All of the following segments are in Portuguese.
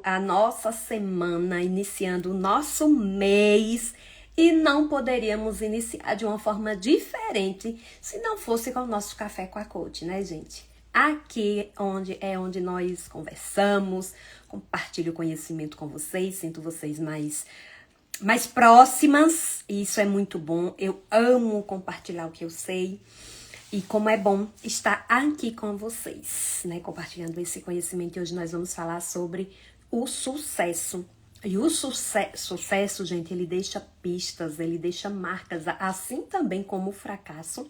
A nossa semana, iniciando o nosso mês, e não poderíamos iniciar de uma forma diferente se não fosse com o nosso Café com a Coach, né, gente? Aqui onde nós conversamos, compartilho conhecimento com vocês, sinto vocês mais próximas, e isso é muito bom. Eu amo compartilhar o que eu sei. E como é bom estar aqui com vocês, né? Compartilhando esse conhecimento. E hoje nós vamos falar sobre o sucesso. E o sucesso, gente, ele deixa pistas, ele deixa marcas, assim também como o fracasso.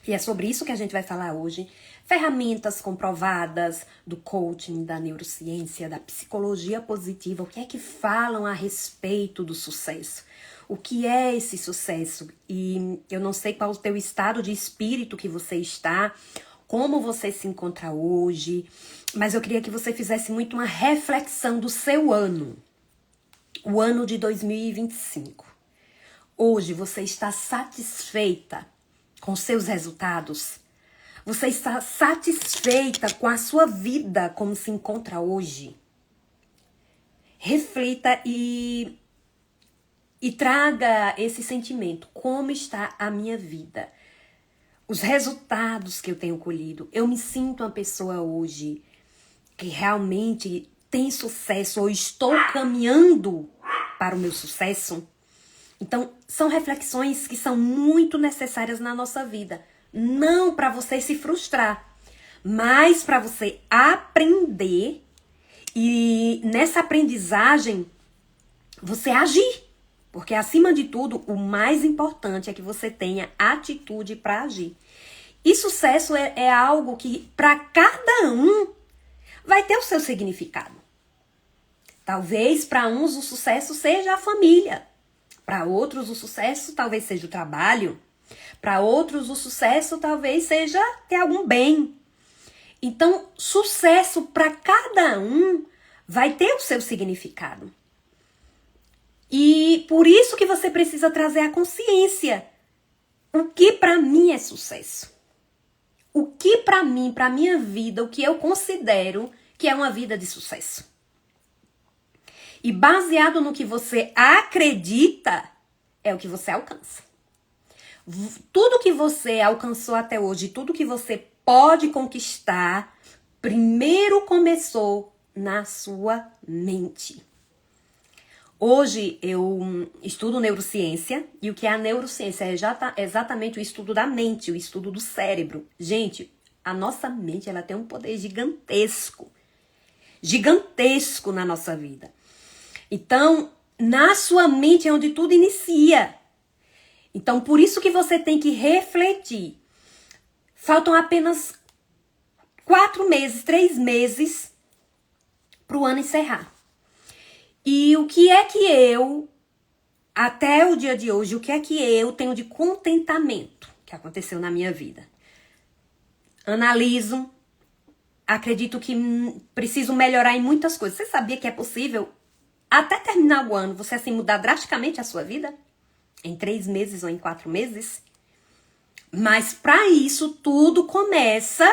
E é sobre isso que a gente vai falar hoje. Ferramentas comprovadas do coaching, da neurociência, da psicologia positiva. O que é que falam a respeito do sucesso? O que é esse sucesso? E eu não sei qual o teu estado de espírito que você está, como você se encontra hoje, mas eu queria que você fizesse muito uma reflexão do seu ano, o ano de 2025. Hoje você está satisfeita com seus resultados? Você está satisfeita com a sua vida como se encontra hoje? Reflita e traga esse sentimento. Como está a minha vida? Os resultados que eu tenho colhido. Eu me sinto uma pessoa hoje que realmente tem sucesso ou estou caminhando para o meu sucesso? Então, são reflexões que são muito necessárias na nossa vida. Não para você se frustrar, mas para você aprender e nessa aprendizagem você agir. Porque, acima de tudo, o mais importante é que você tenha atitude para agir. E sucesso é algo que, para cada um, vai ter o seu significado. Talvez, para uns, o sucesso seja a família. Para outros, o sucesso talvez seja o trabalho. Para outros, o sucesso talvez seja ter algum bem. Então, sucesso para cada um vai ter o seu significado. E por isso que você precisa trazer a consciência. O que para mim é sucesso? O que para mim, para minha vida, o que eu considero que é uma vida de sucesso? E baseado no que você acredita, é o que você alcança. Tudo que você alcançou até hoje, tudo que você pode conquistar, primeiro começou na sua mente. Hoje eu estudo neurociência, e o que é a neurociência? É exatamente o estudo da mente, o estudo do cérebro. Gente, a nossa mente ela tem um poder gigantesco na nossa vida. Então, na sua mente é onde tudo inicia. Então, por isso que você tem que refletir. Faltam apenas 4 meses, 3 meses para o ano encerrar. E o que é que eu, até o dia de hoje, o que é que eu tenho de contentamento que aconteceu na minha vida? Analiso, acredito que preciso melhorar em muitas coisas. Você sabia que é possível, até terminar o ano, você assim mudar drasticamente a sua vida? Em 3 meses ou em 4 meses? Mas para isso, tudo começa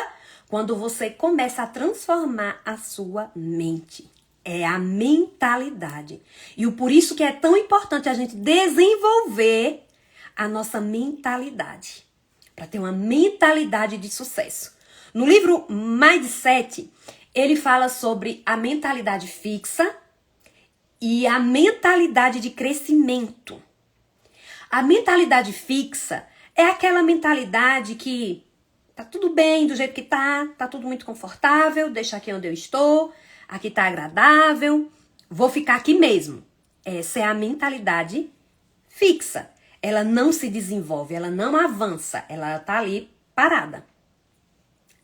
quando você começa a transformar a sua mente. É a mentalidade. E por isso que é tão importante a gente desenvolver a nossa mentalidade. Para ter uma mentalidade de sucesso. No livro Mindset, ele fala sobre a mentalidade fixa e a mentalidade de crescimento. A mentalidade fixa é aquela mentalidade que tá tudo bem do jeito que tá tudo muito confortável, deixa aqui onde eu estou. Aqui tá agradável, vou ficar aqui mesmo. Essa é a mentalidade fixa. Ela não se desenvolve, ela não avança, ela tá ali parada.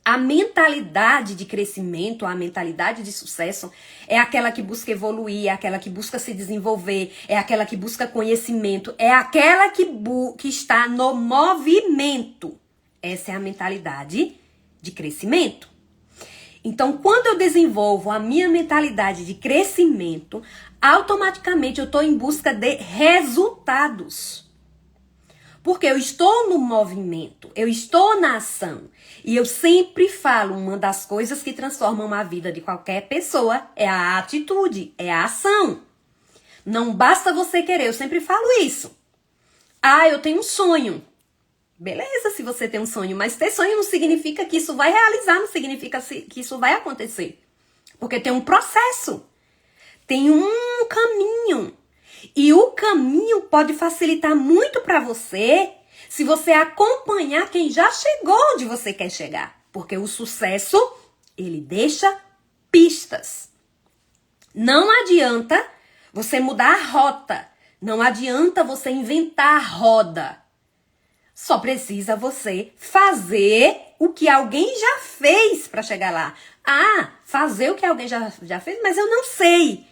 A mentalidade de crescimento, a mentalidade de sucesso é aquela que busca evoluir, é aquela que busca se desenvolver, é aquela que busca conhecimento, é aquela que está no movimento. Essa é a mentalidade de crescimento. Então, quando eu desenvolvo a minha mentalidade de crescimento, automaticamente eu estou em busca de resultados. Porque eu estou no movimento, eu estou na ação. E eu sempre falo, uma das coisas que transformam a vida de qualquer pessoa é a atitude, é a ação. Não basta você querer, eu sempre falo isso. Ah, eu tenho um sonho. Beleza, se você tem um sonho, mas ter sonho não significa que isso vai realizar, não significa que isso vai acontecer. Porque tem um processo, tem um caminho. E o caminho pode facilitar muito para você se você acompanhar quem já chegou onde você quer chegar. Porque o sucesso, ele deixa pistas. Não adianta você mudar a rota. Não adianta você inventar a roda. Só precisa você fazer o que alguém já fez para chegar lá. Ah, fazer o que alguém já fez, mas eu não sei.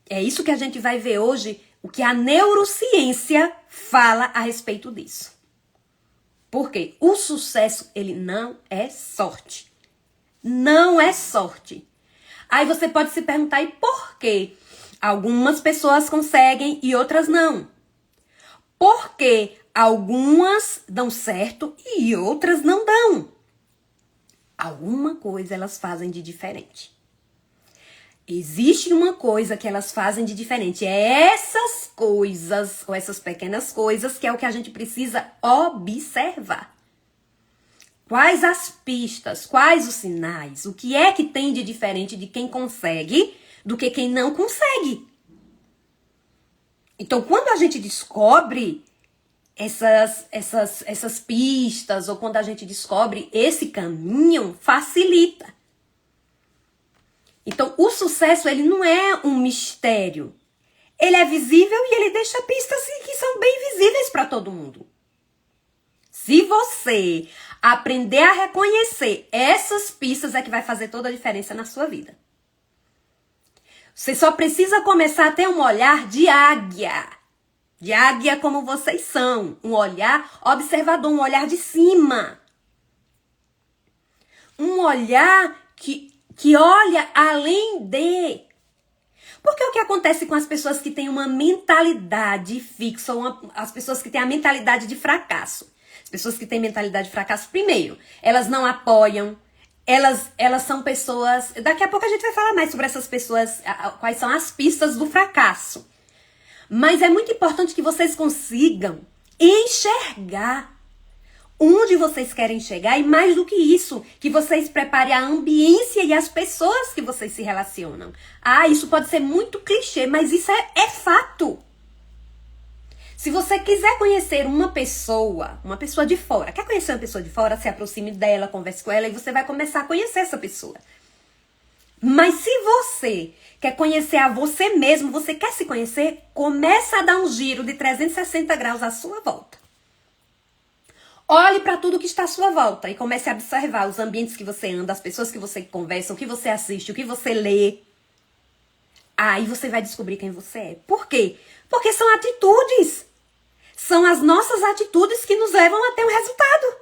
É isso que a gente vai ver hoje, o que a neurociência fala a respeito disso. Porque o sucesso, ele não é sorte. Não é sorte. Aí você pode se perguntar, e por quê? Algumas pessoas conseguem e outras não. Por quê? Algumas dão certo e outras não dão. Alguma coisa elas fazem de diferente. Existe uma coisa que elas fazem de diferente. É essas coisas, ou essas pequenas coisas, que é o que a gente precisa observar. Quais as pistas, quais os sinais, o que é que tem de diferente de quem consegue do que quem não consegue. Então, quando a gente descobre essas pistas, ou quando a gente descobre esse caminho, facilita. Então, o sucesso, ele não é um mistério. Ele é visível e ele deixa pistas que são bem visíveis para todo mundo. Se você aprender a reconhecer essas pistas, é que vai fazer toda a diferença na sua vida. Você só precisa começar a ter um olhar de águia. De águia como vocês são. Um olhar observador, um olhar de cima. Um olhar que olha além de. Porque o que acontece com as pessoas que têm uma mentalidade fixa, ou as pessoas que têm a mentalidade de fracasso? As pessoas que têm mentalidade de fracasso, primeiro, elas não apoiam, elas são pessoas. Daqui a pouco a gente vai falar mais sobre essas pessoas, quais são as pistas do fracasso. Mas é muito importante que vocês consigam enxergar onde vocês querem chegar, e mais do que isso, que vocês preparem a ambiência e as pessoas que vocês se relacionam. Ah, isso pode ser muito clichê, mas isso é fato. Se você quiser conhecer uma pessoa de fora, quer conhecer uma pessoa de fora, se aproxime dela, converse com ela e você vai começar a conhecer essa pessoa. Mas se você quer conhecer a você mesmo, você quer se conhecer, começa a dar um giro de 360 graus à sua volta. Olhe para tudo que está à sua volta e comece a observar os ambientes que você anda, as pessoas que você conversa, o que você assiste, o que você lê. Aí você vai descobrir quem você é. Por quê? Porque são atitudes. São as nossas atitudes que nos levam a ter um resultado.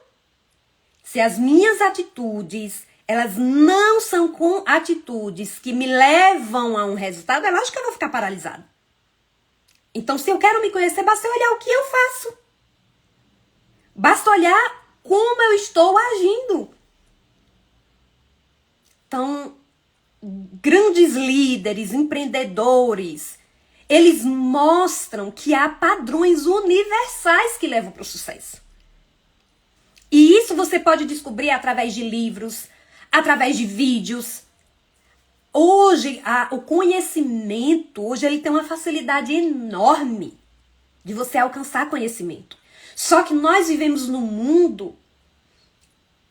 Se as minhas atitudes, elas não são com atitudes que me levam a um resultado, é lógico que eu vou ficar paralisada. Então, se eu quero me conhecer, basta olhar o que eu faço. Basta olhar como eu estou agindo. Então, grandes líderes, empreendedores, eles mostram que há padrões universais que levam para o sucesso. E isso você pode descobrir através de livros, através de vídeos. Hoje, o conhecimento, hoje ele tem uma facilidade enorme de você alcançar conhecimento. Só que nós vivemos num mundo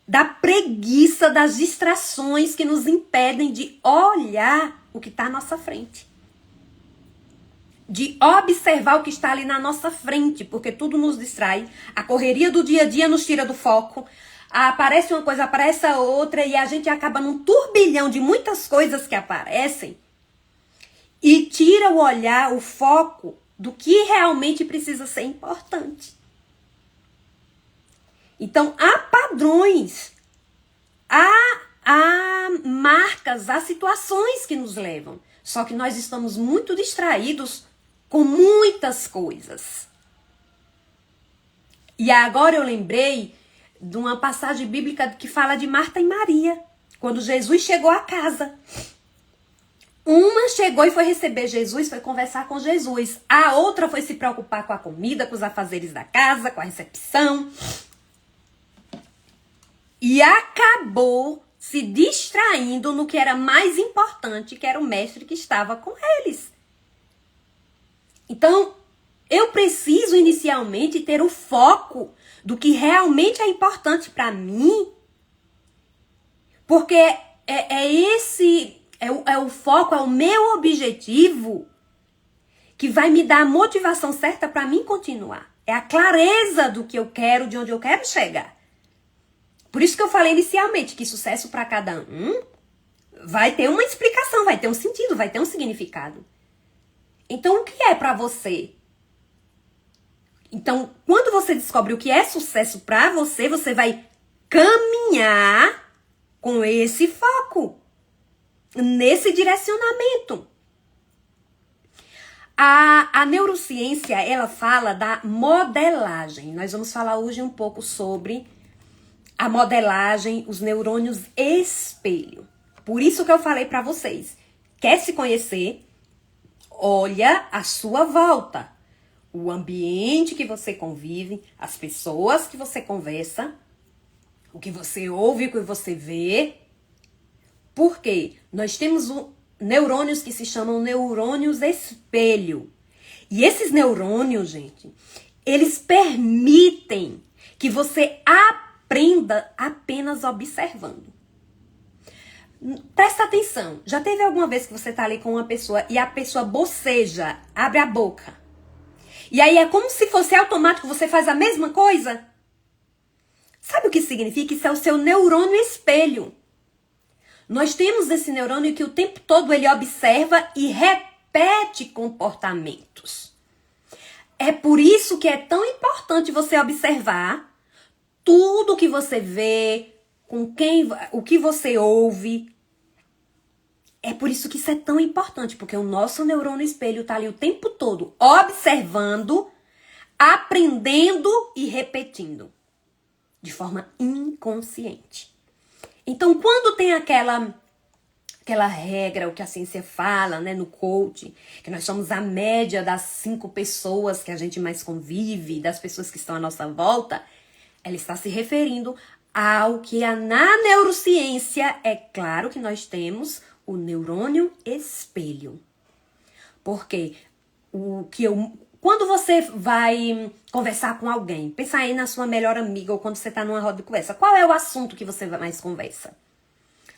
da preguiça, das distrações que nos impedem de olhar o que está à nossa frente. De observar o que está ali na nossa frente, porque tudo nos distrai. A correria do dia a dia nos tira do foco. Aparece uma coisa, aparece a outra, e a gente acaba num turbilhão de muitas coisas que aparecem e tira o olhar, o foco do que realmente precisa ser importante. Então, há padrões, há marcas, há situações que nos levam. Só que nós estamos muito distraídos com muitas coisas. E agora eu lembrei de uma passagem bíblica que fala de Marta e Maria, quando Jesus chegou à casa. Uma chegou e foi receber Jesus, foi conversar com Jesus. A outra foi se preocupar com a comida, com os afazeres da casa, com a recepção. E acabou se distraindo no que era mais importante, que era o mestre que estava com eles. Então, eu preciso inicialmente ter o foco do que realmente é importante para mim, porque é o foco, é o meu objetivo que vai me dar a motivação certa para mim continuar. É a clareza do que eu quero, de onde eu quero chegar. Por isso que eu falei inicialmente que sucesso para cada um vai ter uma explicação, vai ter um sentido, vai ter um significado. Então, o que é para você? Então, quando você descobre o que é sucesso para você, você vai caminhar com esse foco, nesse direcionamento. A neurociência, ela fala da modelagem. Nós vamos falar hoje um pouco sobre a modelagem, os neurônios espelho. Por isso que eu falei para vocês. Quer se conhecer? Olha à sua volta. O ambiente que você convive, as pessoas que você conversa, o que você ouve, o que você vê. Por quê? Nós temos neurônios que se chamam neurônios espelho. E esses neurônios, gente, eles permitem que você aprenda apenas observando. Presta atenção. Já teve alguma vez que você tá ali com uma pessoa e a pessoa boceja, abre a boca? E aí é como se fosse automático, você faz a mesma coisa? Sabe o que significa? Isso é o seu neurônio espelho. Nós temos esse neurônio que o tempo todo ele observa e repete comportamentos. É por isso que é tão importante você observar tudo que você vê, o que você ouve. É por isso que isso é tão importante, porque o nosso neurônio espelho está ali o tempo todo observando, aprendendo e repetindo, de forma inconsciente. Então, quando tem aquela regra, o que a ciência fala, né, no coach, que nós somos a média das 5 pessoas que a gente mais convive, das pessoas que estão à nossa volta, ela está se referindo ao que na neurociência é claro que nós temos o neurônio espelho. Porque quando você vai conversar com alguém, pensa aí na sua melhor amiga ou quando você está numa roda de conversa, qual é o assunto que você mais conversa?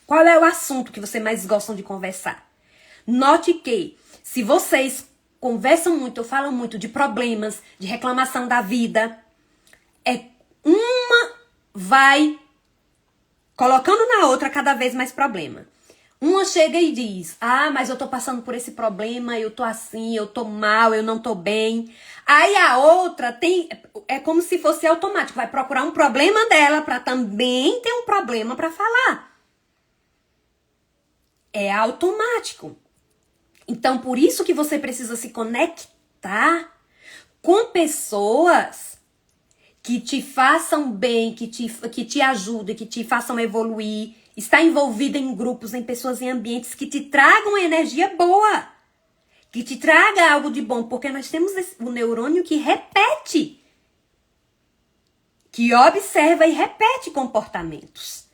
Qual é o assunto que você mais gostam de conversar? Note que se vocês conversam muito ou falam muito de problemas, de reclamação da vida, uma vai colocando na outra cada vez mais problema. Uma chega e diz, mas eu tô passando por esse problema, eu tô assim, eu tô mal, eu não tô bem. Aí a outra é como se fosse automático, vai procurar um problema dela para também ter um problema para falar. É automático. Então, por isso que você precisa se conectar com pessoas que te façam bem, que te ajudem, que te façam evoluir. Está envolvida em grupos, em pessoas, em ambientes que te tragam energia boa. Que te traga algo de bom. Porque nós temos o neurônio que repete. Que observa e repete comportamentos.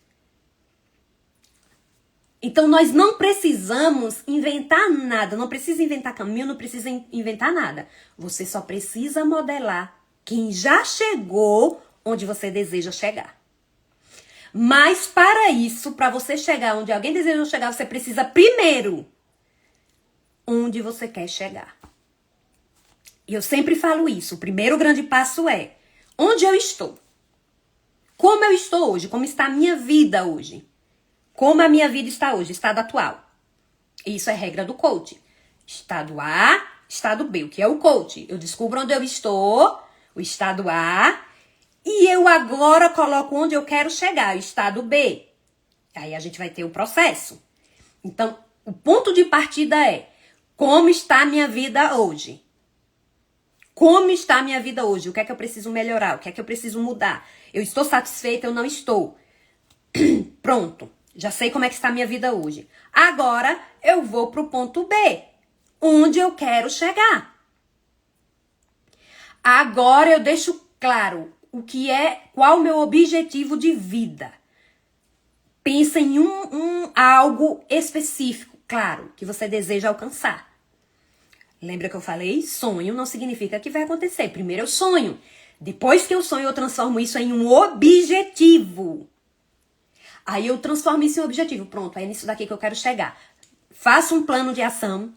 Então, nós não precisamos inventar nada. Não precisa inventar caminho, não precisa inventar nada. Você só precisa modelar quem já chegou onde você deseja chegar. Mas para isso, para você chegar onde alguém deseja chegar, você precisa primeiro onde você quer chegar. E eu sempre falo isso. O primeiro grande passo é onde eu estou. Como eu estou hoje? Como está a minha vida hoje? Como a minha vida está hoje? Estado atual. Isso é regra do coach. Estado A, estado B. O que é o coach? Eu descubro onde eu estou, o estado A, e eu agora coloco onde eu quero chegar, o estado B. Aí a gente vai ter o processo. Então, o ponto de partida é como está a minha vida hoje? Como está a minha vida hoje? O que é que eu preciso melhorar? O que é que eu preciso mudar? Eu estou satisfeita? Eu não estou? Pronto. Já sei como é que está a minha vida hoje. Agora eu vou para o ponto B. Onde eu quero chegar. Agora eu deixo claro qual o meu objetivo de vida. Pensa em algo específico, claro, que você deseja alcançar. Lembra que eu falei? Sonho não significa que vai acontecer. Primeiro eu sonho. Depois que eu sonho, eu transformo isso em um objetivo. Aí eu transformo isso em um objetivo. Pronto, é nisso daqui que eu quero chegar. Faço um plano de ação.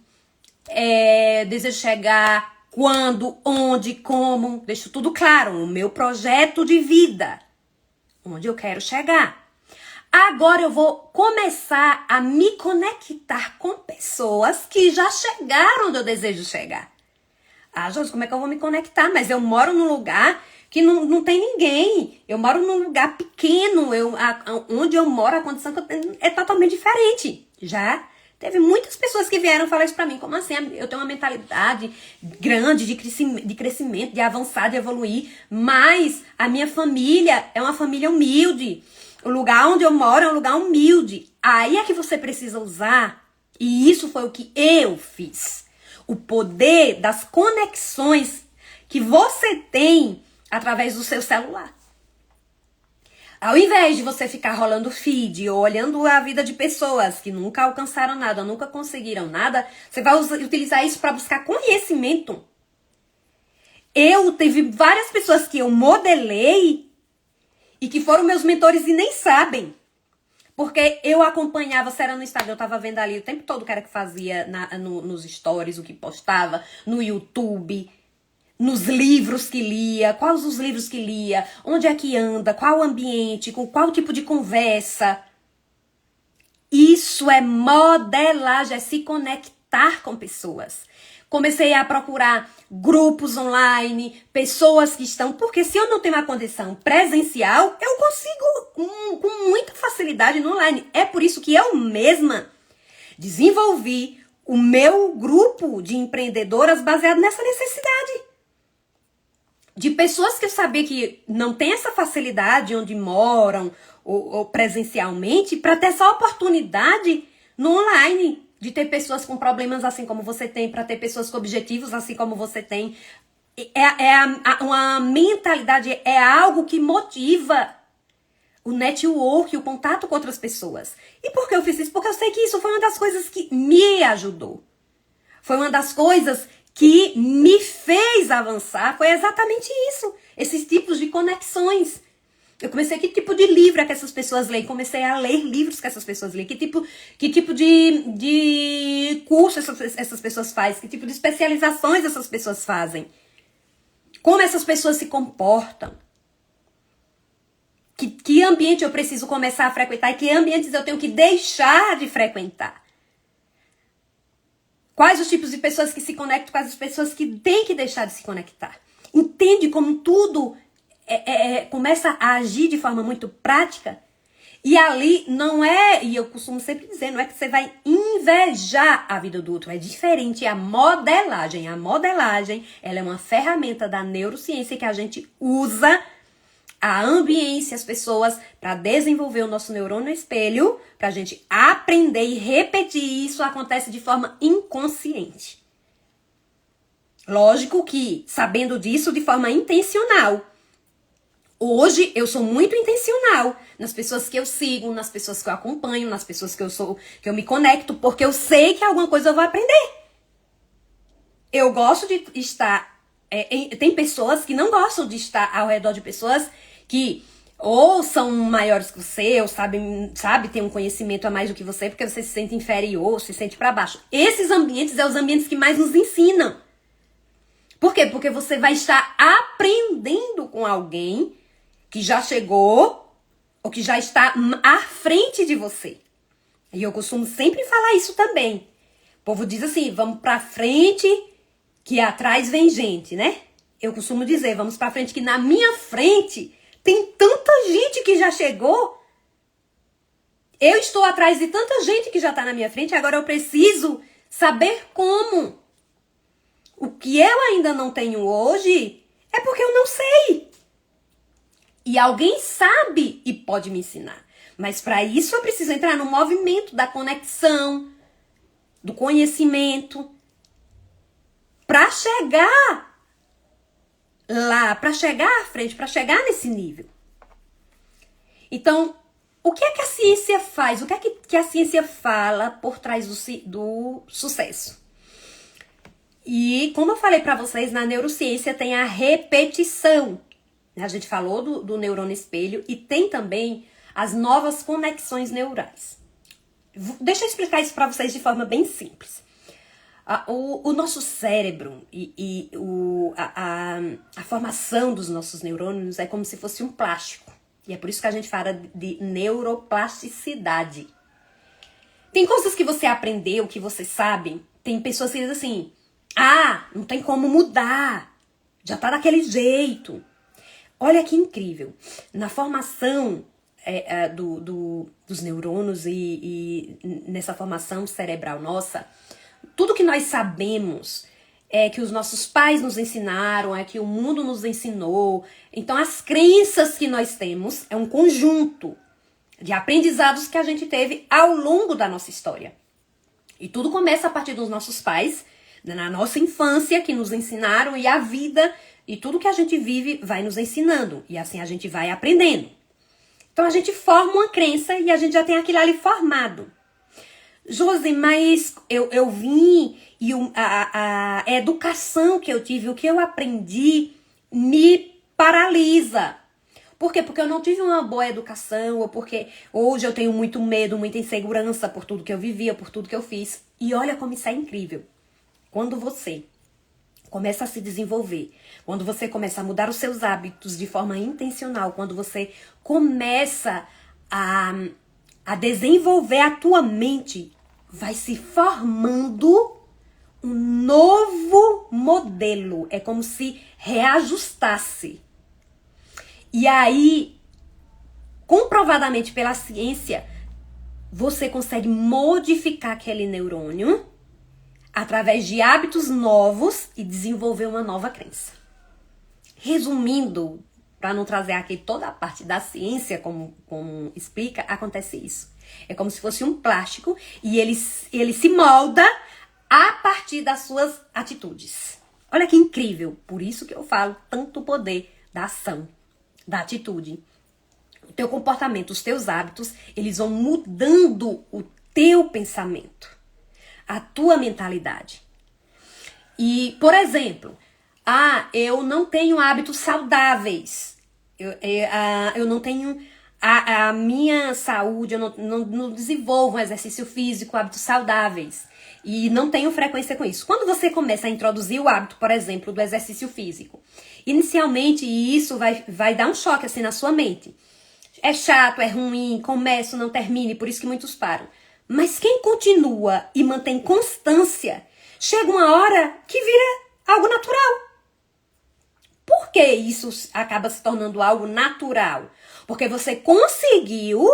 Desejo chegar quando, onde, como. Deixo tudo claro. O meu projeto de vida. Onde eu quero chegar. Agora eu vou começar a me conectar com pessoas que já chegaram onde eu desejo chegar. Ah, Josi, como é que eu vou me conectar? Mas eu moro num lugar que não tem ninguém. Eu moro num lugar pequeno. Onde eu moro, a condição que eu tenho é totalmente diferente. Já teve muitas pessoas que vieram falar isso pra mim. Como assim? Eu tenho uma mentalidade grande de crescimento, de avançar, de evoluir. Mas a minha família é uma família humilde. O lugar onde eu moro é um lugar humilde. Aí é que você precisa usar. E isso foi o que eu fiz. O poder das conexões que você tem através do seu celular. Ao invés de você ficar rolando feed ou olhando a vida de pessoas que nunca alcançaram nada, nunca conseguiram nada, você vai utilizar isso para buscar conhecimento. Eu teve várias pessoas que eu modelei e que foram meus mentores e nem sabem. Porque eu acompanhava, se era no Instagram, eu tava vendo ali o tempo todo o cara que fazia nos stories, o que postava, no YouTube, nos livros que lia, quais os livros que lia, onde é que anda, qual o ambiente, com qual tipo de conversa. Isso é modelagem, é se conectar com pessoas. Comecei a procurar grupos online, pessoas que estão... Porque se eu não tenho uma condição presencial, eu consigo com muita facilidade no online. É por isso que eu mesma desenvolvi o meu grupo de empreendedoras baseado nessa necessidade. De pessoas que eu sabia que não tem essa facilidade onde moram ou presencialmente, para ter essa oportunidade no online. De ter pessoas com problemas assim como você tem, para ter pessoas com objetivos assim como você tem. Uma mentalidade, é algo que motiva o network, o contato com outras pessoas. E por que eu fiz isso? Porque eu sei que isso foi uma das coisas que me ajudou. Foi uma das coisas que me fez avançar. Foi exatamente isso. Esses tipos de conexões. Eu comecei, que tipo de livro é que essas pessoas leem? Comecei a ler livros que essas pessoas leem. Que tipo de curso essas pessoas fazem? Que tipo de especializações essas pessoas fazem? Como essas pessoas se comportam? Que ambiente eu preciso começar a frequentar e que ambientes eu tenho que deixar de frequentar? Quais os tipos de pessoas que se conectam, quais as pessoas que têm que deixar de se conectar? Entende como tudo... começa a agir de forma muito prática. E ali não é, e eu costumo sempre dizer, não é que você vai invejar a vida do outro, é diferente, é a modelagem. A modelagem, ela é uma ferramenta da neurociência que a gente usa a ambiência, as pessoas, para desenvolver o nosso neurônio espelho, para a gente aprender e repetir. Isso acontece de forma inconsciente. Lógico que, sabendo disso de forma intencional. Hoje eu sou muito intencional nas pessoas que eu sigo, nas pessoas que eu acompanho, nas pessoas que eu me conecto, porque eu sei que alguma coisa eu vou aprender. Eu gosto de estar... tem pessoas que não gostam de estar ao redor de pessoas que ou são maiores que você, ou sabe ter um conhecimento a mais do que você, porque você se sente inferior, se sente para baixo. Esses ambientes são os ambientes que mais nos ensinam. Por quê? Porque você vai estar aprendendo com alguém que já chegou ou que já está à frente de você. E eu costumo sempre falar isso também. O povo diz assim, vamos pra frente que atrás vem gente, né? Eu costumo dizer, vamos pra frente que na minha frente tem tanta gente que já chegou. Eu estou atrás de tanta gente que já tá na minha frente, agora eu preciso saber como. O que eu ainda não tenho hoje é porque eu não sei. E alguém sabe e pode me ensinar. Mas para isso eu preciso entrar no movimento da conexão, do conhecimento, para chegar lá, para chegar à frente, para chegar nesse nível. Então, o que é que a ciência faz? O que é que a ciência fala por trás do sucesso? E como eu falei para vocês, na neurociência tem a repetição. A gente falou do neurônio espelho e tem também as novas conexões neurais. Deixa eu explicar isso para vocês de forma bem simples. O nosso cérebro e a formação dos nossos neurônios é como se fosse um plástico. E é por isso que a gente fala de neuroplasticidade. Tem coisas que você aprendeu, que você sabe. Tem pessoas que dizem assim, não tem como mudar. Já tá daquele jeito. Olha que incrível. Na formação dos neurônios e nessa formação cerebral nossa, tudo que nós sabemos é que os nossos pais nos ensinaram, é que o mundo nos ensinou. Então, as crenças que nós temos é um conjunto de aprendizados que a gente teve ao longo da nossa história. E tudo começa a partir dos nossos pais, na nossa infância, que nos ensinaram, e a vida e tudo que a gente vive vai nos ensinando. E assim a gente vai aprendendo. Então, a gente forma uma crença e a gente já tem aquilo ali formado. Josi, mas eu vim e a educação que eu tive, o que eu aprendi, me paralisa. Por quê? Porque eu não tive uma boa educação, ou porque hoje eu tenho muito medo, muita insegurança por tudo que eu vivia, por tudo que eu fiz. E olha como isso é incrível. Quando você começa a se desenvolver, quando você começa a mudar os seus hábitos de forma intencional, quando você começa a desenvolver a tua mente, vai se formando um novo modelo. É como se reajustasse. E aí, comprovadamente pela ciência, você consegue modificar aquele neurônio através de hábitos novos e desenvolver uma nova crença. Resumindo, para não trazer aqui toda a parte da ciência, como explica, acontece isso. É como se fosse um plástico e ele se molda a partir das suas atitudes. Olha que incrível. Por isso que eu falo tanto poder da ação, da atitude. O teu comportamento, os teus hábitos, eles vão mudando o teu pensamento, a tua mentalidade. E, por exemplo, eu não tenho hábitos saudáveis. Eu não tenho a minha saúde, eu não desenvolvo um exercício físico, hábitos saudáveis. E não tenho frequência com isso. Quando você começa a introduzir o hábito, por exemplo, do exercício físico, inicialmente isso vai dar um choque assim na sua mente. É chato, é ruim, começo, não termine, por isso que muitos param. Mas quem continua e mantém constância, chega uma hora que vira algo natural. Por que isso acaba se tornando algo natural? Porque você conseguiu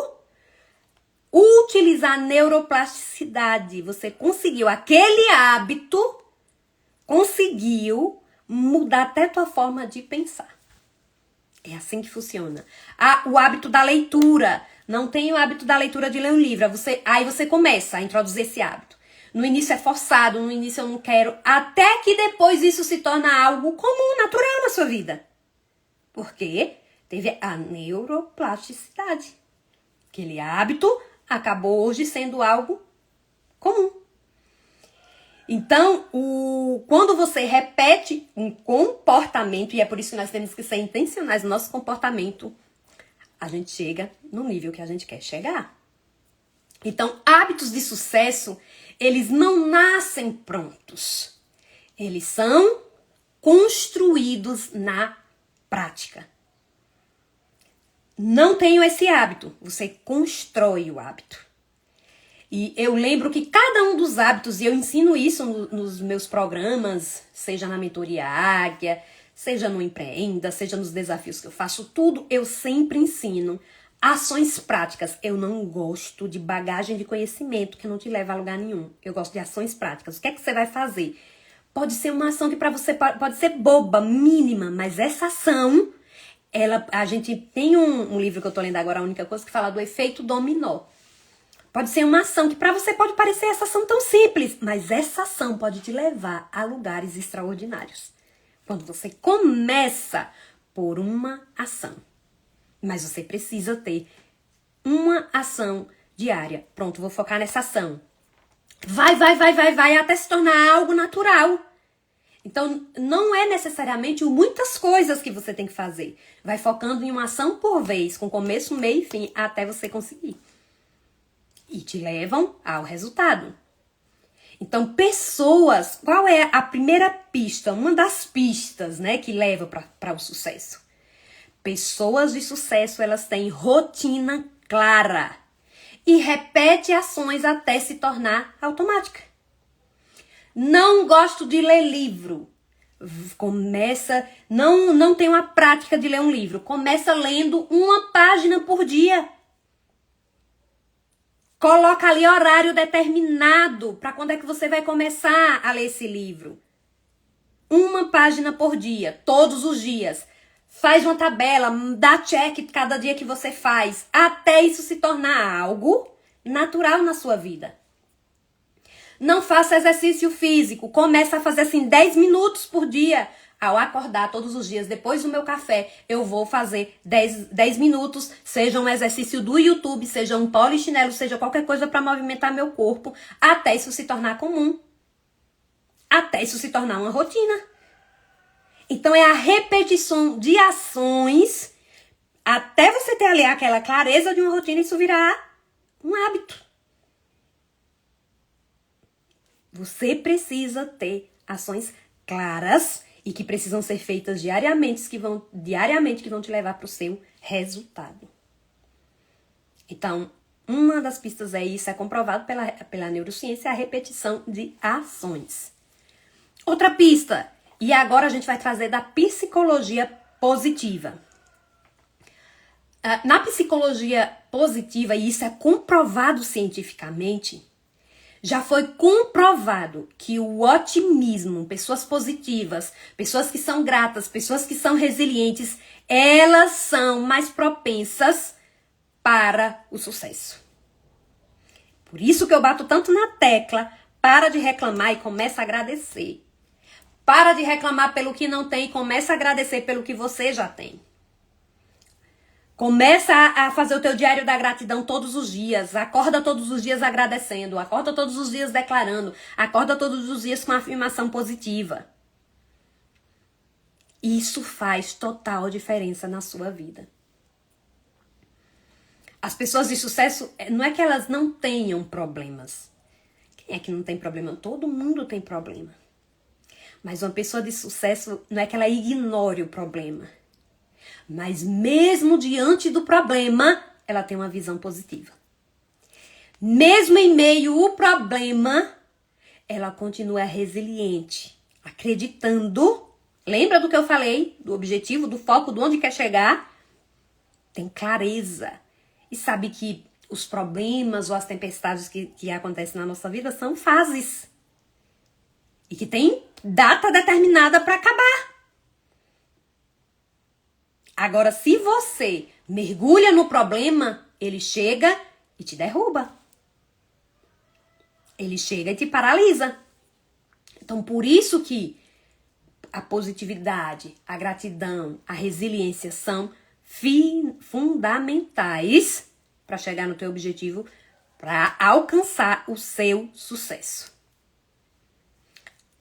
utilizar a neuroplasticidade. Você conseguiu aquele hábito, conseguiu mudar até a tua forma de pensar. É assim que funciona. O hábito da leitura. Não tem o hábito da leitura de ler um livro. Aí você começa a introduzir esse hábito. No início é forçado, no início eu não quero. Até que depois isso se torna algo comum, natural na sua vida. Por quê? Teve a neuroplasticidade. Aquele hábito acabou hoje sendo algo comum. Então, quando você repete um comportamento, e é por isso que nós temos que ser intencionais no nosso comportamento, a gente chega no nível que a gente quer chegar. Então, hábitos de sucesso, eles não nascem prontos. Eles são construídos na prática. Não tenho esse hábito, você constrói o hábito. E eu lembro que cada um dos hábitos, e eu ensino isso nos meus programas, seja na mentoria Águia, seja no Empreenda, seja nos desafios que eu faço, tudo eu sempre ensino ações práticas. Eu não gosto de bagagem de conhecimento que não te leva a lugar nenhum. Eu gosto de ações práticas. O que é que você vai fazer Pode ser uma ação que para você pode ser boba, mínima, mas essa ação, a gente tem um livro que eu tô lendo agora, a única coisa, que fala do efeito dominó. Pode ser uma ação que para você pode parecer essa ação tão simples, mas essa ação pode te levar a lugares extraordinários. Quando você começa por uma ação. Mas você precisa ter uma ação diária. Pronto, vou focar nessa ação. Vai, até se tornar algo natural. Então, não é necessariamente muitas coisas que você tem que fazer. Vai focando em uma ação por vez, com começo, meio e fim, até você conseguir. E te levam ao resultado. Então, pessoas, qual é a primeira pista? Uma das pistas, né, que leva para o sucesso. Pessoas de sucesso, elas têm rotina clara e repete ações até se tornar automática. Não gosto de ler livro. Começa, não tenho a prática de ler um livro. Começa lendo uma página por dia. Coloca ali horário determinado para quando é que você vai começar a ler esse livro. Uma página por dia, todos os dias. Faz uma tabela, dá check cada dia que você faz, até isso se tornar algo natural na sua vida. Não faça exercício físico, começa a fazer assim 10 minutos por dia. Ao acordar todos os dias, depois do meu café, eu vou fazer 10 minutos, seja um exercício do YouTube, seja um polichinelo, seja qualquer coisa para movimentar meu corpo, até isso se tornar comum. Até isso se tornar uma rotina. Então, é a repetição de ações até você ter ali aquela clareza de uma rotina e isso virar um hábito. Você precisa ter ações claras e que precisam ser feitas diariamente que vão te levar para o seu resultado. Então, uma das pistas é isso, é comprovado pela neurociência, a repetição de ações. Outra pista, e agora a gente vai trazer da psicologia positiva. Na psicologia positiva, e isso é comprovado cientificamente, já foi comprovado que o otimismo, pessoas positivas, pessoas que são gratas, pessoas que são resilientes, elas são mais propensas para o sucesso. Por isso que eu bato tanto na tecla, para de reclamar e começa a agradecer. Para de reclamar pelo que não tem e começa a agradecer pelo que você já tem. Começa a fazer o teu diário da gratidão todos os dias. Acorda todos os dias agradecendo. Acorda todos os dias declarando. Acorda todos os dias com afirmação positiva. Isso faz total diferença na sua vida. As pessoas de sucesso, não é que elas não tenham problemas. Quem é que não tem problema? Todo mundo tem problema. Mas uma pessoa de sucesso não é que ela ignore o problema. Mas mesmo diante do problema, ela tem uma visão positiva. Mesmo em meio ao problema, ela continua resiliente, acreditando. Lembra do que eu falei? Do objetivo, do foco, de onde quer chegar? Tem clareza. E sabe que os problemas ou as tempestades que acontecem na nossa vida são fases. E que tem data determinada para acabar. Agora, se você mergulha no problema, ele chega e te derruba. Ele chega e te paralisa. Então, por isso que a positividade, a gratidão, a resiliência são fundamentais para chegar no teu objetivo, para alcançar o seu sucesso.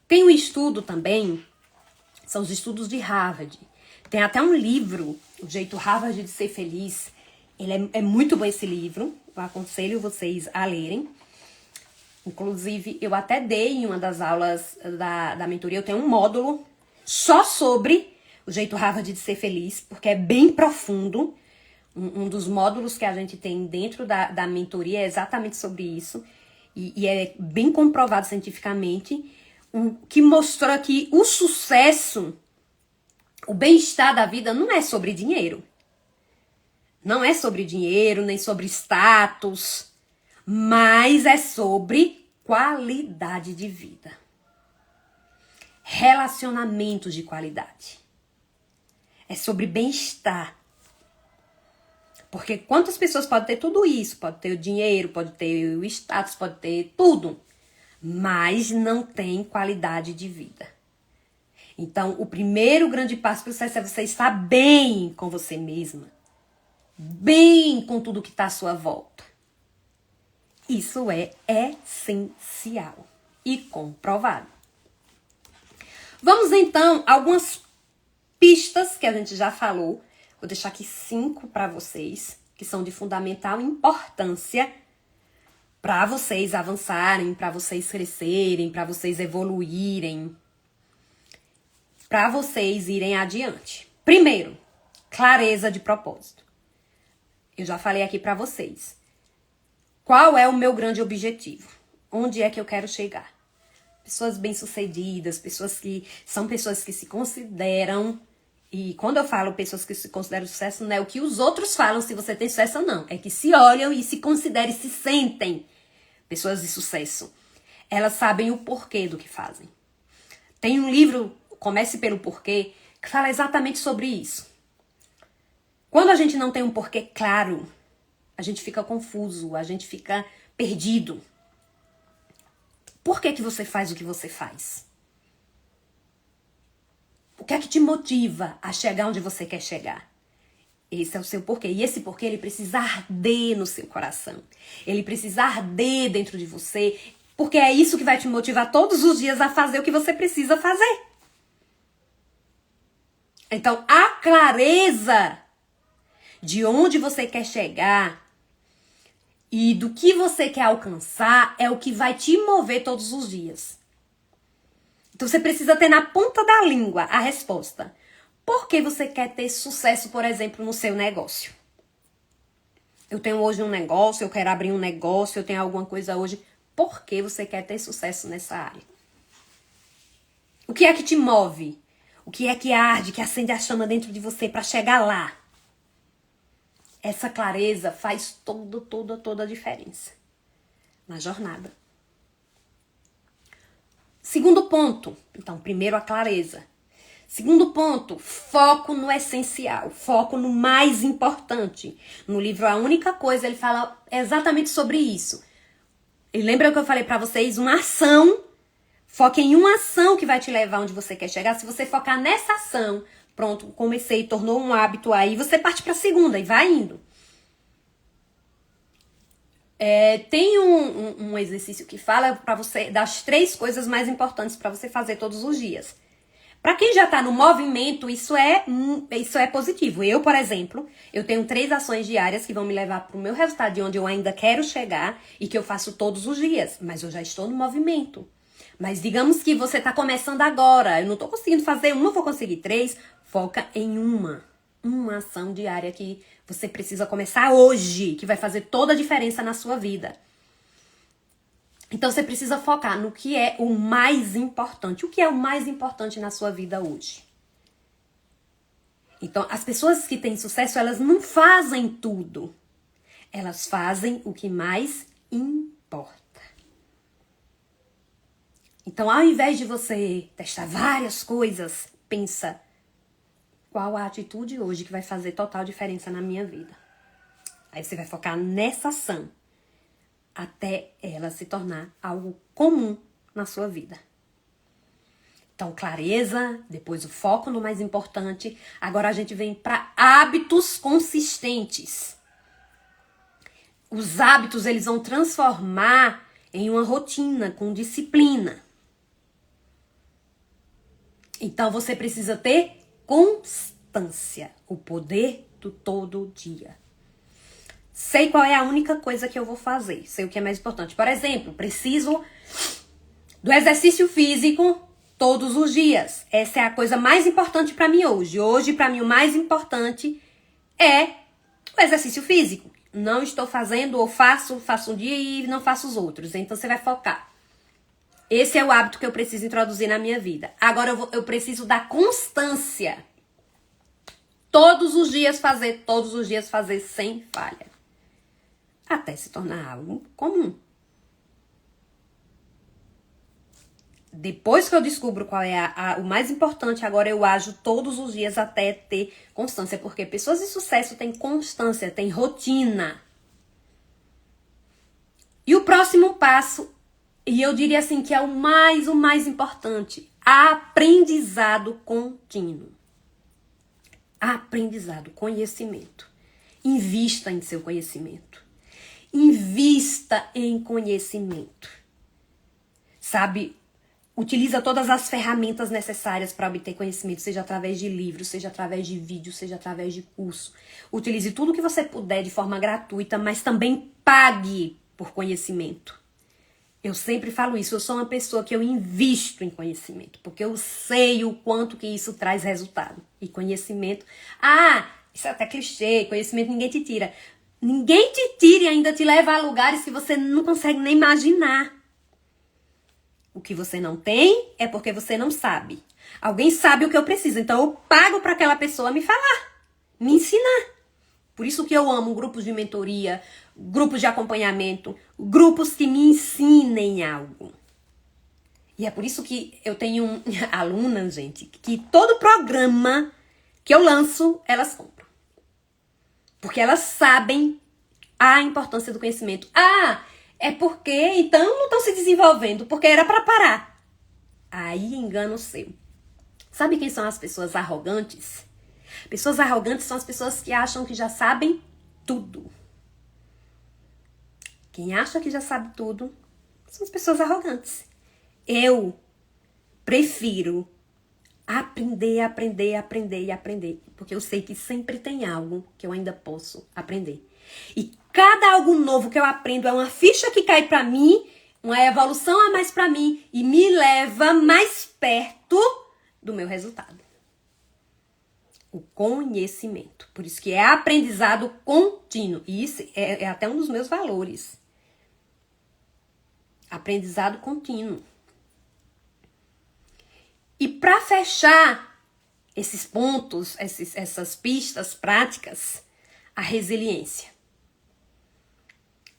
Tem um estudo também, são os estudos de Harvard. Tem até um livro, O Jeito Harvard de Ser Feliz. Ele é muito bom esse livro, eu aconselho vocês a lerem. Inclusive, eu até dei em uma das aulas da mentoria, eu tenho um módulo só sobre o jeito Harvard de ser feliz, porque é bem profundo. Um dos módulos que a gente tem dentro da mentoria é exatamente sobre isso. E é bem comprovado cientificamente, que mostrou que o sucesso, o bem-estar da vida não é sobre dinheiro. Não é sobre dinheiro, nem sobre status, mas é sobre qualidade de vida. relacionamentos de qualidade. É sobre bem-estar. Porque quantas pessoas podem ter tudo isso? Pode ter o dinheiro, pode ter o status, pode ter tudo. Mas não tem qualidade de vida. Então, o primeiro grande passo para o sucesso é você estar bem com você mesma. Bem com tudo que está à sua volta. Isso é essencial e comprovado. Vamos então a algumas pistas que a gente já falou. Vou deixar aqui 5 para vocês, que são de fundamental importância para vocês avançarem, para vocês crescerem, para vocês evoluírem, para vocês irem adiante. Primeiro, clareza de propósito. Eu já falei aqui para vocês. Qual é o meu grande objetivo? Onde é que eu quero chegar? Pessoas bem-sucedidas, pessoas que se consideram. E quando eu falo pessoas que se consideram sucesso, não é o que os outros falam se você tem sucesso ou não. É que se olham e se consideram e se sentem pessoas de sucesso. Elas sabem o porquê do que fazem. Tem um livro, Comece pelo Porquê, que fala exatamente sobre isso. Quando a gente não tem um porquê claro, a gente fica confuso, a gente fica perdido. Por que você faz o que você faz? O que é que te motiva a chegar onde você quer chegar? Esse é o seu porquê. E esse porquê, ele precisa arder no seu coração. Ele precisa arder dentro de você, porque é isso que vai te motivar todos os dias a fazer o que você precisa fazer. Então, a clareza de onde você quer chegar e do que você quer alcançar é o que vai te mover todos os dias. Então, você precisa ter na ponta da língua a resposta. Por que você quer ter sucesso, por exemplo, no seu negócio? Eu tenho hoje um negócio, eu quero abrir um negócio, eu tenho alguma coisa hoje. Por que você quer ter sucesso nessa área? O que é que te move? O que é que arde, que acende a chama dentro de você para chegar lá? Essa clareza faz toda a diferença na jornada. Segundo ponto, então, primeiro a clareza. Segundo ponto, foco no essencial, foco no mais importante. No livro A Única Coisa, ele fala exatamente sobre isso. E lembra que eu falei pra vocês? Uma ação, foque em uma ação que vai te levar onde você quer chegar. Se você focar nessa ação, pronto, comecei, tornou um hábito aí, você parte pra segunda e vai indo. Tem um exercício que fala para você das 3 coisas mais importantes para você fazer todos os dias. Para quem já tá no movimento, isso é positivo. Eu, por exemplo, eu tenho 3 ações diárias que vão me levar pro meu resultado de onde eu ainda quero chegar e que eu faço todos os dias. Mas eu já estou no movimento. Mas digamos que você tá começando agora, eu não tô conseguindo fazer uma, vou conseguir 3. Foca em uma ação diária que você precisa começar hoje, que vai fazer toda a diferença na sua vida. Então, você precisa focar no que é o mais importante. O que é o mais importante na sua vida hoje? Então, as pessoas que têm sucesso, elas não fazem tudo. Elas fazem o que mais importa. Então, ao invés de você testar várias coisas, pensa: qual a atitude hoje que vai fazer total diferença na minha vida? Aí você vai focar nessa ação até ela se tornar algo comum na sua vida. Então, clareza, depois o foco no mais importante. Agora a gente vem para hábitos consistentes. Os hábitos, eles vão transformar em uma rotina com disciplina. Então, você precisa ter constância, o poder do todo dia. Sei qual é a única coisa que eu vou fazer, sei o que é mais importante. Por exemplo, preciso do exercício físico todos os dias. Essa é a coisa mais importante para mim hoje. Hoje, para mim, o mais importante é o exercício físico. Não estou fazendo ou faço um dia e não faço os outros. Então, você vai focar. Esse é o hábito que eu preciso introduzir na minha vida. Agora, eu preciso da constância. Todos os dias fazer sem falha. Até se tornar algo comum. Depois que eu descubro qual é o mais importante, agora eu ajo todos os dias até ter constância. Porque pessoas de sucesso têm constância, têm rotina. E o próximo passo, e eu diria assim que é o mais importante, aprendizado contínuo. Aprendizado, conhecimento. Invista em seu conhecimento. Invista em conhecimento. Sabe, utiliza todas as ferramentas necessárias para obter conhecimento, seja através de livros, seja através de vídeos, seja através de curso. Utilize tudo que você puder de forma gratuita, mas também pague por conhecimento. Eu sempre falo isso, eu sou uma pessoa que eu invisto em conhecimento, porque eu sei o quanto que isso traz resultado. E conhecimento, isso é até clichê, conhecimento ninguém te tira. Ninguém te tira e ainda te leva a lugares que você não consegue nem imaginar. O que você não tem é porque você não sabe. Alguém sabe o que eu preciso, então eu pago para aquela pessoa me falar, me ensinar. Por isso que eu amo grupos de mentoria, grupos de acompanhamento, grupos que me ensinem algo. E é por isso que eu tenho alunas, gente, que todo programa que eu lanço, elas compram. Porque elas sabem a importância do conhecimento. É porque então não estão se desenvolvendo, porque era para parar. Aí engano seu. Sabe quem são as pessoas arrogantes? Pessoas arrogantes são as pessoas que acham que já sabem tudo. Quem acha que já sabe tudo são as pessoas arrogantes. Eu prefiro aprender, porque eu sei que sempre tem algo que eu ainda posso aprender. E cada algo novo que eu aprendo é uma ficha que cai pra mim, uma evolução a mais pra mim e me leva mais perto do meu resultado. O conhecimento. Por isso que é aprendizado contínuo. E isso é até um dos meus valores. Aprendizado contínuo. E para fechar esses pontos, essas pistas práticas, a resiliência.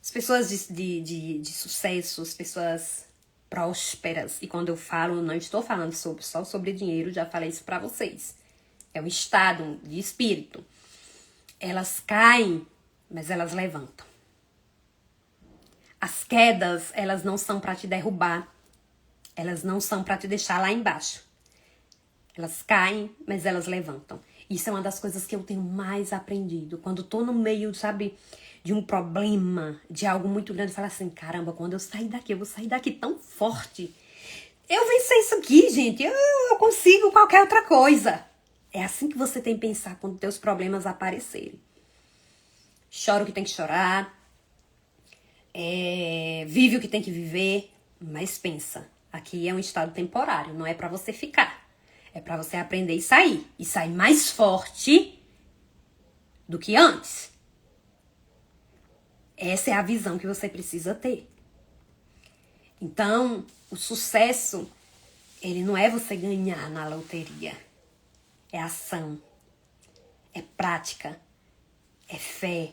As pessoas de sucesso, as pessoas prósperas, e quando eu falo, não estou falando só sobre dinheiro, já falei isso para vocês. É um estado de espírito. Elas caem, mas elas levantam. As quedas, elas não são para te derrubar. Elas não são para te deixar lá embaixo. Elas caem, mas elas levantam. Isso é uma das coisas que eu tenho mais aprendido. Quando tô no meio, sabe, de um problema, de algo muito grande, eu falo assim, caramba, quando eu sair daqui, eu vou sair daqui tão forte. Eu venci isso aqui, gente. Eu consigo qualquer outra coisa. É assim que você tem que pensar quando teus problemas aparecerem. Chora o que tem que chorar. Vive o que tem que viver. Mas pensa, aqui é um estado temporário, não é pra você ficar. É pra você aprender e sair. E sair mais forte do que antes. Essa é a visão que você precisa ter. Então, o sucesso, ele não é você ganhar na loteria. É ação. É prática. É fé.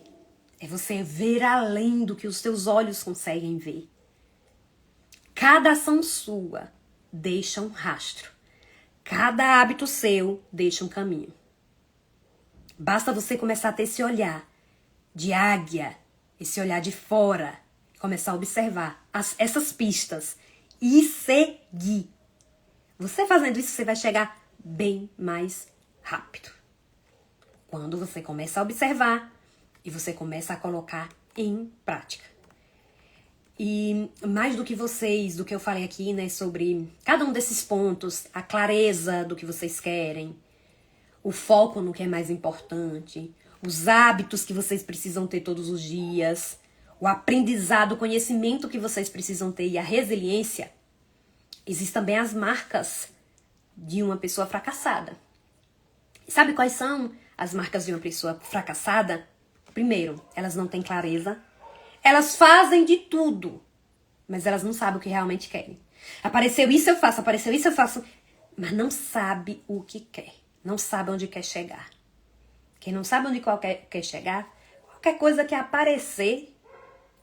É você ver além do que os teus olhos conseguem ver. Cada ação sua deixa um rastro. Cada hábito seu deixa um caminho. Basta você começar a ter esse olhar de águia, esse olhar de fora, começar a observar essas pistas e seguir. Você fazendo isso, você vai chegar bem mais rápido. Quando você começa a observar e você começa a colocar em prática. E mais do que do que eu falei aqui, né, sobre cada um desses pontos, a clareza do que vocês querem, o foco no que é mais importante, os hábitos que vocês precisam ter todos os dias, o aprendizado, o conhecimento que vocês precisam ter e a resiliência, existem também as marcas de uma pessoa fracassada. Sabe quais são as marcas de uma pessoa fracassada? Primeiro, elas não têm clareza. Elas fazem de tudo, mas elas não sabem o que realmente querem. Apareceu isso, eu faço. Apareceu isso, eu faço. Mas não sabe o que quer. Não sabe onde quer chegar. Quem não sabe onde quer chegar, qualquer coisa que aparecer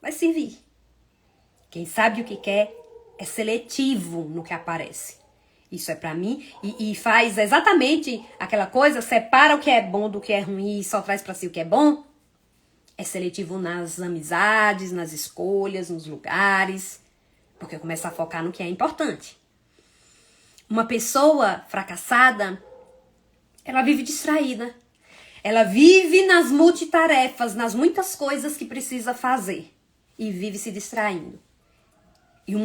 vai servir. Quem sabe o que quer, é seletivo no que aparece. Isso é pra mim e faz exatamente aquela coisa, separa o que é bom do que é ruim e só traz pra si o que é bom. É seletivo nas amizades, nas escolhas, nos lugares, porque começa a focar no que é importante. Uma pessoa fracassada, ela vive distraída. Ela vive nas multitarefas, nas muitas coisas que precisa fazer e vive se distraindo. E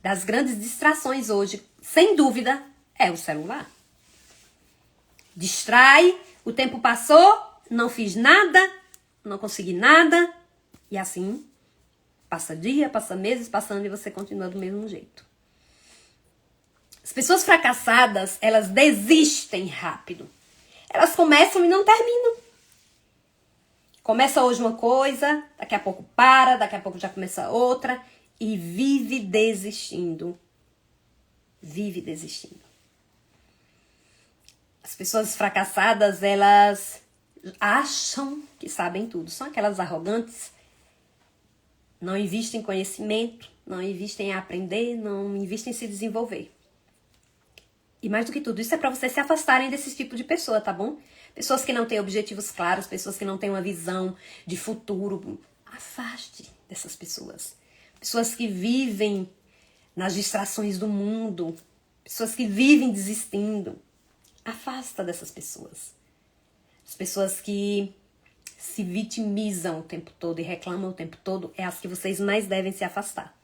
das grandes distrações hoje, sem dúvida, é o celular. Distrai, o tempo passou, não fiz nada, não consegui nada. E assim, passa dia, passa meses, passando e você continua do mesmo jeito. As pessoas fracassadas, elas desistem rápido. Elas começam e não terminam. Começa hoje uma coisa, daqui a pouco para, daqui a pouco já começa outra. E vive desistindo. Vive desistindo. As pessoas fracassadas, elas acham que sabem tudo. São aquelas arrogantes. Não investem em conhecimento, não investem em aprender, não investem em se desenvolver. E mais do que tudo, isso é pra vocês se afastarem desse tipo de pessoa, tá bom? Pessoas que não têm objetivos claros, pessoas que não têm uma visão de futuro. Afaste dessas pessoas. Pessoas que vivem nas distrações do mundo. Pessoas que vivem desistindo. Afasta dessas pessoas. As pessoas que se vitimizam o tempo todo e reclamam o tempo todo é as que vocês mais devem se afastar.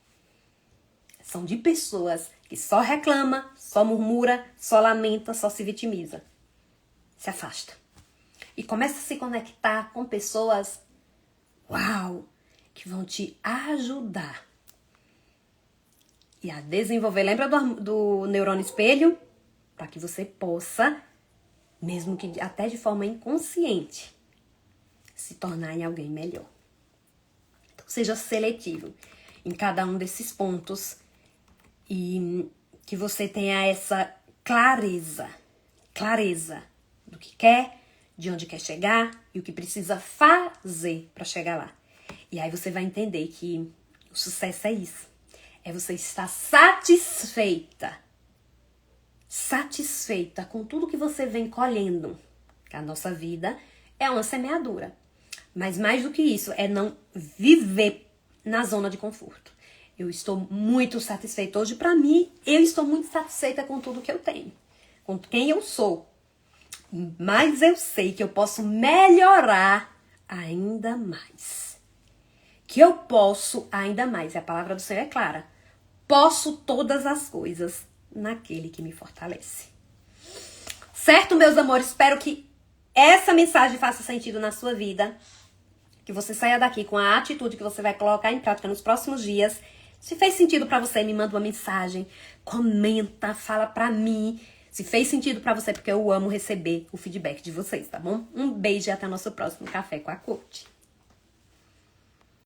São de pessoas que só reclama, só murmura, só lamenta, só se vitimiza. Se afasta. E começa a se conectar com pessoas, que vão te ajudar. E a desenvolver, lembra do neurônio espelho? Para que você possa, mesmo que até de forma inconsciente, se tornar em alguém melhor. Então, seja seletivo em cada um desses pontos e que você tenha essa clareza do que quer, de onde quer chegar e o que precisa fazer para chegar lá. E aí você vai entender que o sucesso é isso. É você estar satisfeita com tudo que você vem colhendo. A nossa vida é uma semeadura. Mas mais do que isso, é não viver na zona de conforto. Eu estou muito satisfeita hoje. Para mim, eu estou muito satisfeita com tudo que eu tenho. Com quem eu sou. Mas eu sei que eu posso melhorar ainda mais. Que eu posso ainda mais. E a palavra do Senhor é clara. Posso todas as coisas naquele que me fortalece. Certo, meus amores? Espero que essa mensagem faça sentido na sua vida. Que você saia daqui com a atitude que você vai colocar em prática nos próximos dias. Se fez sentido pra você, me manda uma mensagem. Comenta, fala pra mim. Se fez sentido pra você, porque eu amo receber o feedback de vocês, tá bom? Um beijo e até o nosso próximo Café com a Coach.